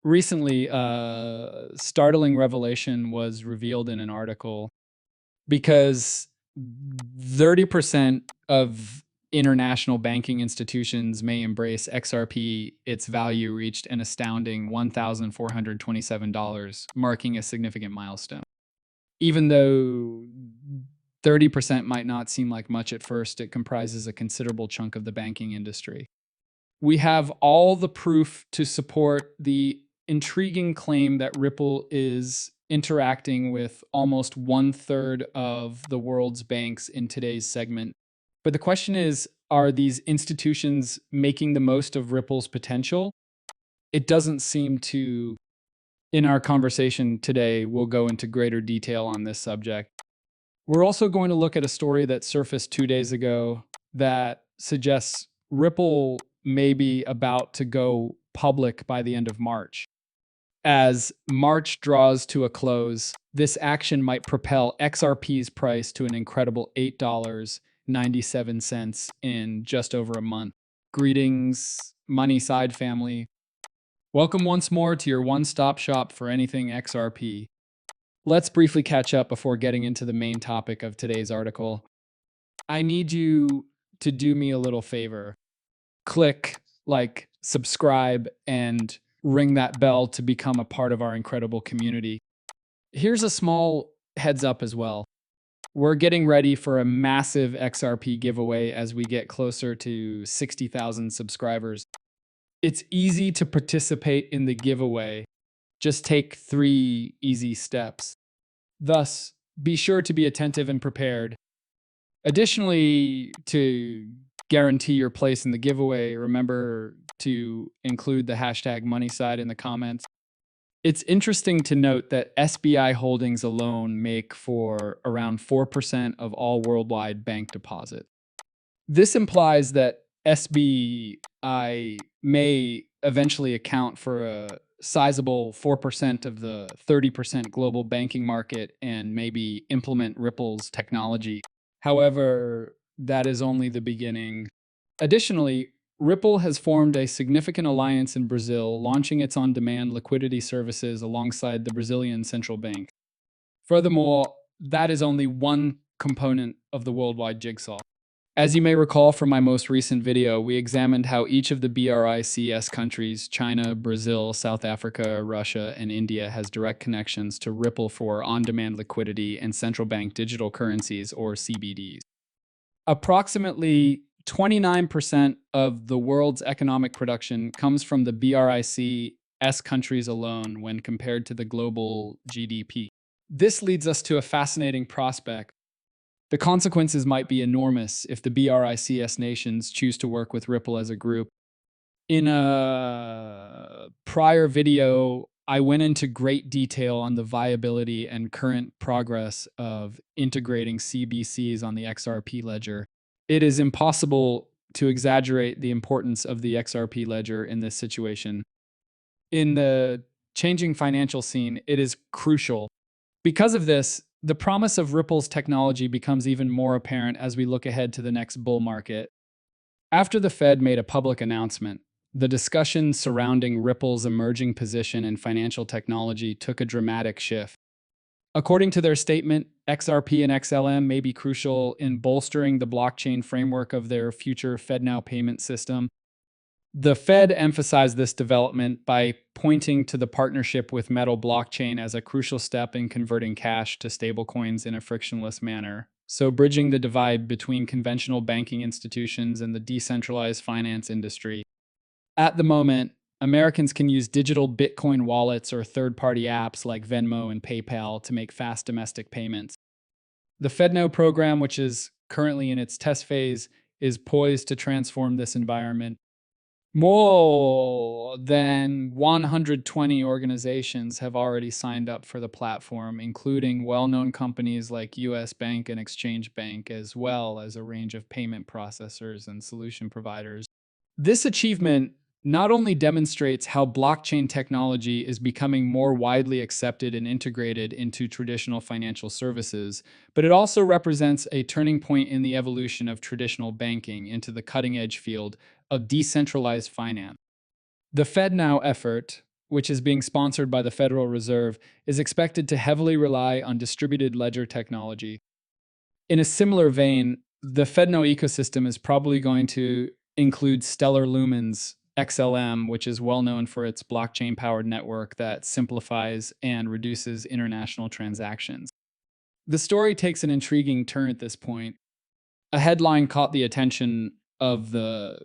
Recently, startling revelation was revealed in an article because 30% of international banking institutions may embrace XRP. Its value reached an astounding $1,427, marking a significant milestone. Even though 30% might not seem like much at first, it comprises a considerable chunk of the banking industry. We have all the proof to support the intriguing claim that Ripple is interacting with almost 1/3 of the world's banks in today's segment. But the question is, are these institutions making the most of Ripple's potential? It doesn't seem to. In our conversation today, we'll go into greater detail on this subject. We're also going to look at a story that surfaced 2 days ago that suggests Ripple may be about to go public by the end of March. As March draws to a close, this action might propel XRP's price to an incredible $8.97 in just over a month. Greetings, Money Side family. Welcome once more to your one-stop shop for anything XRP. Let's briefly catch up before getting into the main topic of today's article. I need you to do me a little favor. Click like, subscribe, and ring that bell to become a part of our incredible community. Here's a small heads up as well. We're getting ready for a massive XRP giveaway as we get closer to 60,000 subscribers. It's easy to participate in the giveaway. Just take 3 easy steps. Thus, be sure to be attentive and prepared. Additionally, to guarantee your place in the giveaway, remember to include the hashtag MoneySide in the comments. It's interesting to note that SBI holdings alone make for around 4% of all worldwide bank deposits. This implies that SBI may eventually account for a sizable 4% of the 30% global banking market and maybe implement Ripple's technology. However, that is only the beginning. Additionally, Ripple has formed a significant alliance in Brazil, launching its on-demand liquidity services alongside the Brazilian central bank. Furthermore, that is only one component of the worldwide jigsaw. As you may recall from my most recent video, we examined how each of the BRICS countries, China, Brazil, South Africa, Russia, and India, has direct connections to Ripple for on-demand liquidity and central bank digital currencies, or CBDCs. Approximately 29% of the world's economic production comes from the BRICS countries alone when compared to the global GDP. This leads us to a fascinating prospect. The consequences might be enormous if the BRICS nations choose to work with Ripple as a group. In a prior video, I went into great detail on the viability and current progress of integrating CBDCs on the XRP ledger. It is impossible to exaggerate the importance of the XRP ledger in this situation. In the changing financial scene, it is crucial. Because of this, the promise of Ripple's technology becomes even more apparent as we look ahead to the next bull market. After the Fed made a public announcement, the discussion surrounding Ripple's emerging position in financial technology took a dramatic shift. According to their statement, XRP and XLM may be crucial in bolstering the blockchain framework of their future FedNow payment system. The Fed emphasized this development by pointing to the partnership with Metal blockchain as a crucial step in converting cash to stablecoins in a frictionless manner, so bridging the divide between conventional banking institutions and the decentralized finance industry. At the moment, Americans can use digital Bitcoin wallets or third-party apps like Venmo and PayPal to make fast domestic payments. The FedNow program, which is currently in its test phase, is poised to transform this environment. More than 120 organizations have already signed up for the platform, including well-known companies like US Bank and Exchange Bank, as well as a range of payment processors and solution providers. This achievement not only demonstrates how blockchain technology is becoming more widely accepted and integrated into traditional financial services, but it also represents a turning point in the evolution of traditional banking into the cutting-edge field of decentralized finance. The FedNow effort, which is being sponsored by the Federal Reserve, is expected to heavily rely on distributed ledger technology. In a similar vein, the FedNo ecosystem is probably going to include Stellar Lumen's XLM, which is well known for its blockchain-powered network that simplifies and reduces international transactions. The story takes an intriguing turn at this point. A headline caught the attention of the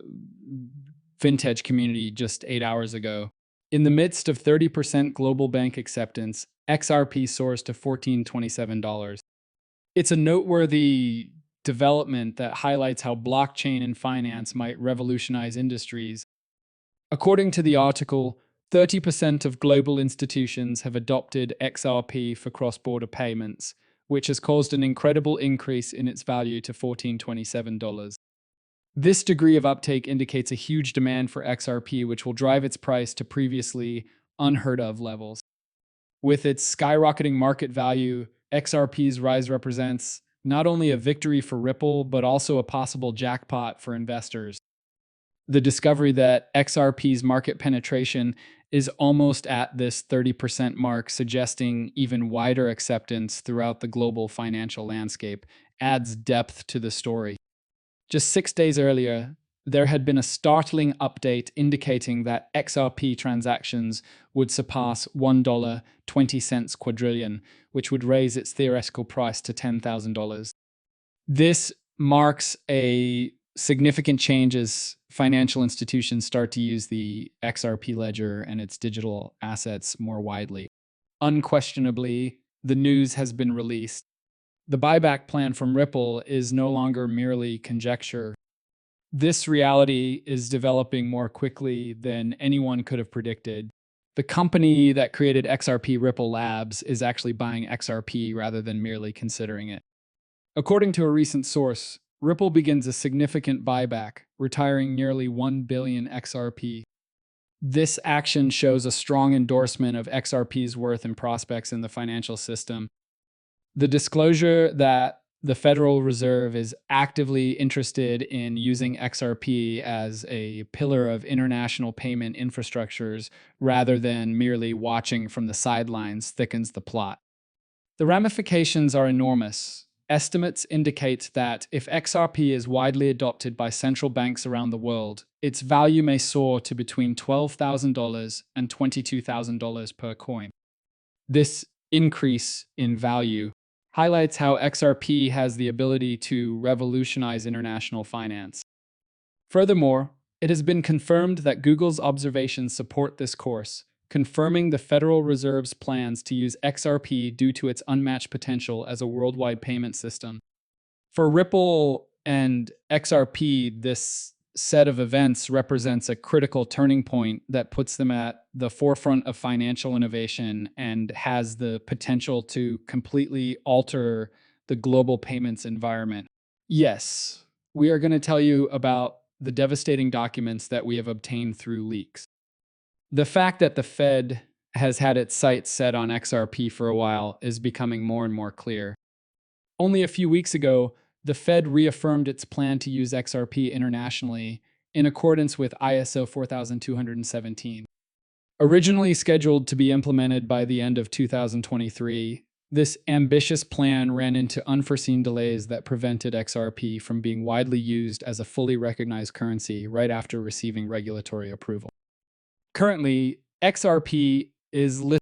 vintage community just 8 hours ago. In the midst of 30% global bank acceptance, XRP soars to $1427. It's a noteworthy development that highlights how blockchain and finance might revolutionize industries. According to the article, 30% of global institutions have adopted XRP for cross-border payments, which has caused an incredible increase in its value to $1427. This degree of uptake indicates a huge demand for XRP, which will drive its price to previously unheard-of levels. With its skyrocketing market value, XRP's rise represents not only a victory for Ripple, but also a possible jackpot for investors. The discovery that XRP's market penetration is almost at this 30% mark, suggesting even wider acceptance throughout the global financial landscape, adds depth to the story. Just 6 days earlier, there had been a startling update indicating that XRP transactions would surpass $1.20 quadrillion, which would raise its theoretical price to $10,000. This marks a significant change as financial institutions start to use the XRP ledger and its digital assets more widely. Unquestionably, the news has been released. The buyback plan from Ripple is no longer merely conjecture. This reality is developing more quickly than anyone could have predicted. The company that created XRP, Ripple Labs, is actually buying XRP rather than merely considering it. According to a recent source, Ripple begins a significant buyback, retiring nearly 1 billion XRP. This action shows a strong endorsement of XRP's worth and prospects in the financial system. The disclosure that the Federal Reserve is actively interested in using XRP as a pillar of international payment infrastructures rather than merely watching from the sidelines thickens the plot. The ramifications are enormous. Estimates indicate that if XRP is widely adopted by central banks around the world, its value may soar to between $12,000 and $22,000 per coin. This increase in value highlights how XRP has the ability to revolutionize international finance. Furthermore, it has been confirmed that Google's observations support this course, confirming the Federal Reserve's plans to use XRP due to its unmatched potential as a worldwide payment system. For Ripple and XRP, this set of events represents a critical turning point that puts them at the forefront of financial innovation and has the potential to completely alter the global payments environment. Yes, we are going to tell you about the devastating documents that we have obtained through leaks. The fact that the Fed has had its sights set on XRP for a while is becoming more and more clear. Only a few weeks ago, the Fed reaffirmed its plan to use XRP internationally in accordance with ISO 4217. Originally scheduled to be implemented by the end of 2023, this ambitious plan ran into unforeseen delays that prevented XRP from being widely used as a fully recognized currency right after receiving regulatory approval. Currently, XRP is listed